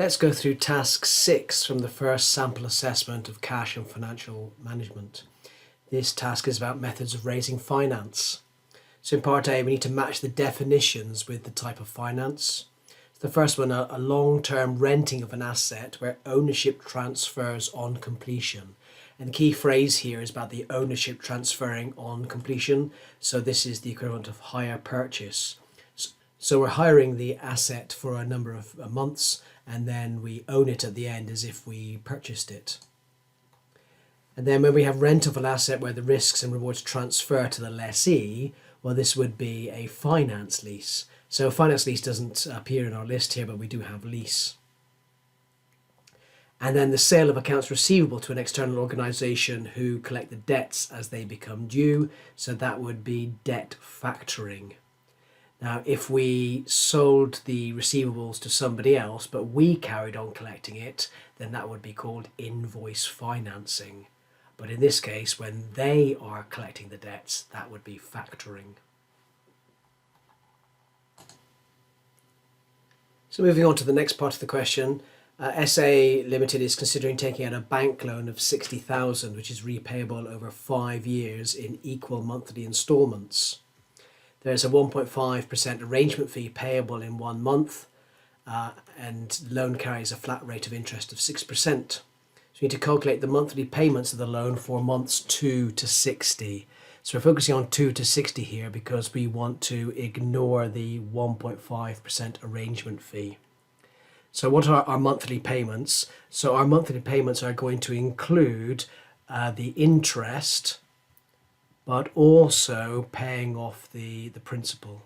Let's go through task 6 from the first sample assessment of cash and financial management. This task is about methods of raising finance. So in part A, we need to match the definitions with the type of finance. The first one, a long-term renting of an asset where ownership transfers on completion. And the key phrase here is about the ownership transferring on completion. So this is the equivalent of hire purchase. So we're hiring the asset for a number of months, and then we own it at the end as if we purchased it. And then when we have rent of an asset where the risks and rewards transfer to the lessee, well, this would be a finance lease. So finance lease doesn't appear in our list here, but we do have lease. And then the sale of accounts receivable to an external organisation who collect the debts as they become due. So that would be debt factoring. Now, if we sold the receivables to somebody else, but we carried on collecting it, then that would be called invoice financing. But in this case, when they are collecting the debts, that would be factoring. So moving on to the next part of the question, SA Limited is considering taking out a bank loan of 60,000, which is repayable over 5 years in equal monthly instalments. There's a 1.5% arrangement fee payable in 1 month, and the loan carries a flat rate of interest of 6%. So we need to calculate the monthly payments of the loan for months 2 to 60. So we're focusing on 2 to 60 here because we want to ignore the 1.5% arrangement fee. So what are our monthly payments? So our monthly payments are going to include the interest, but also paying off the principal.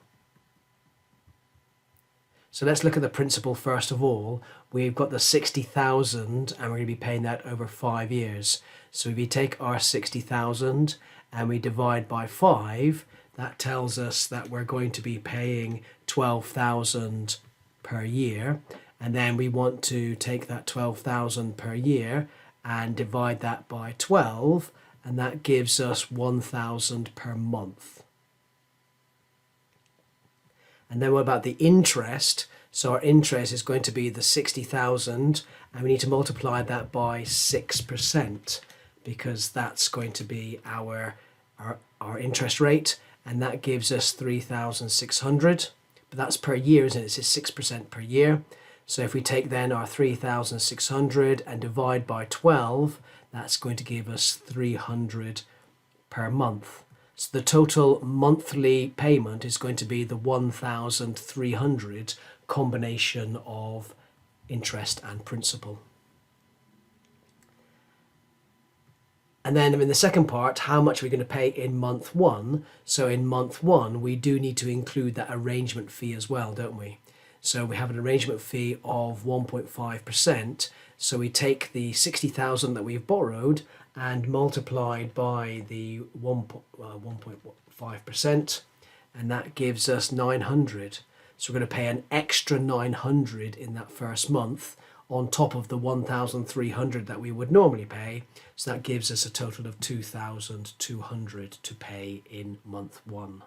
So let's look at the principal first of all. We've got the 60,000 and we're going to be paying that over 5 years. So if we take our 60,000 and we divide by 5, that tells us that we're going to be paying 12,000 per year. And then we want to take that 12,000 per year and divide that by 12, and that gives us 1,000 per month. And then what about the interest? So our interest is going to be the 60,000, and we need to multiply that by 6% because that's going to be our interest rate, and that gives us 3,600. But that's per year, isn't it? It's 6% per year. So if we take then our 3,600 and divide by 12, that's going to give us 300 per month. So the total monthly payment is going to be the 1,300 combination of interest and principal. And then in the second part, how much are we going to pay in month 1? So in month 1, we do need to include that arrangement fee as well, don't we? So we have an arrangement fee of 1.5%. So we take the 60,000 that we've borrowed and multiplied by the 1.5%, and that gives us 900. So we're going to pay an extra 900 in that first month on top of the 1,300 that we would normally pay. So that gives us a total of 2,200 to pay in month 1.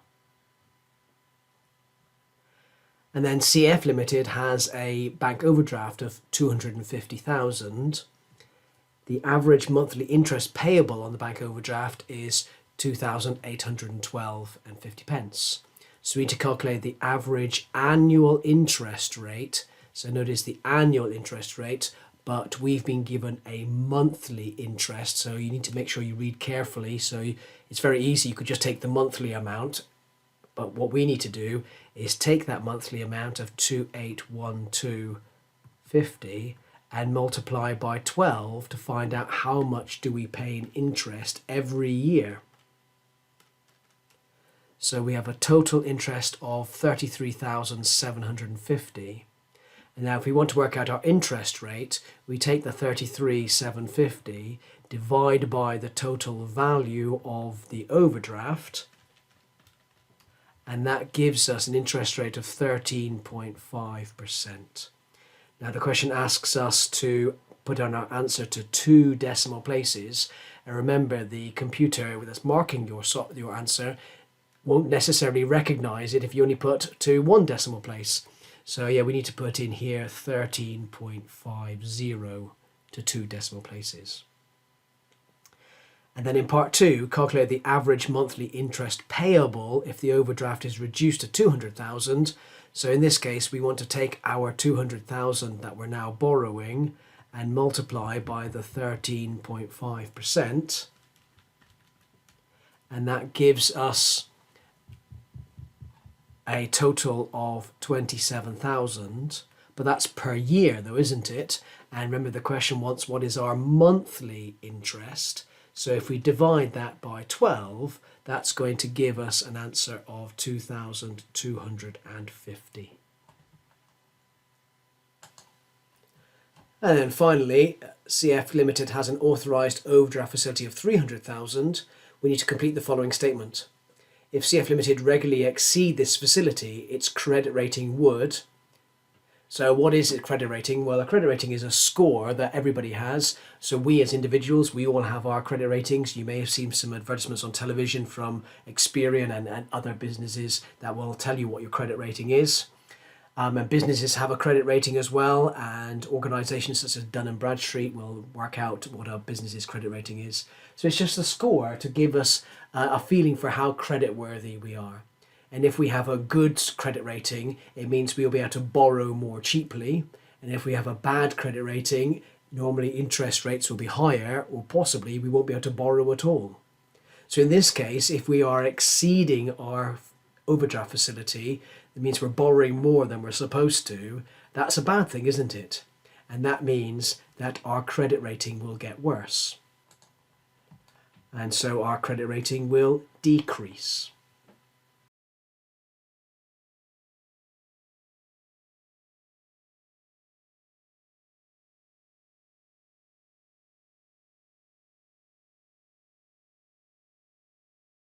And then CF Limited has a bank overdraft of 250,000. The average monthly interest payable on the bank overdraft is 2,812.50. So we need to calculate the average annual interest rate. So notice the annual interest rate, but we've been given a monthly interest. So you need to make sure you read carefully. So it's very easy. You could just take the monthly amount. But what we need to do is take that monthly amount of 2,812.50 and multiply by 12 to find out how much do we pay in interest every year. So we have a total interest of 33,750. And now if we want to work out our interest rate, we take the 33,750, divide by the total value of the overdraft, and that gives us an interest rate of 13.5%. Now the question asks us to put down our answer to 2 decimal places, and remember the computer that's marking your answer won't necessarily recognize it if you only put to 1 decimal place. So yeah, we need to put in here 13.50 to 2 decimal places. And then in part 2, calculate the average monthly interest payable if the overdraft is reduced to 200,000. So in this case, we want to take our 200,000 that we're now borrowing and multiply by the 13.5%. And that gives us a total of 27,000. But that's per year though, isn't it? And remember, the question wants what is our monthly interest. So if we divide that by 12, that's going to give us an answer of 2,250. And then finally, CF Limited has an authorised overdraft facility of 300,000. We need to complete the following statement. If CF Limited regularly exceed this facility, its credit rating would. So what is a credit rating? Well, a credit rating is a score that everybody has. So we as individuals, we all have our credit ratings. You may have seen some advertisements on television from Experian and other businesses that will tell you what your credit rating is. And businesses have a credit rating as well, and organisations such as Dun & Bradstreet will work out what a business's credit rating is. So it's just a score to give us a feeling for how credit worthy we are. And if we have a good credit rating, it means we'll be able to borrow more cheaply. And if we have a bad credit rating, normally interest rates will be higher, or possibly we won't be able to borrow at all. So in this case, if we are exceeding our overdraft facility, it means we're borrowing more than we're supposed to. That's a bad thing, isn't it? And that means that our credit rating will get worse. And so our credit rating will decrease.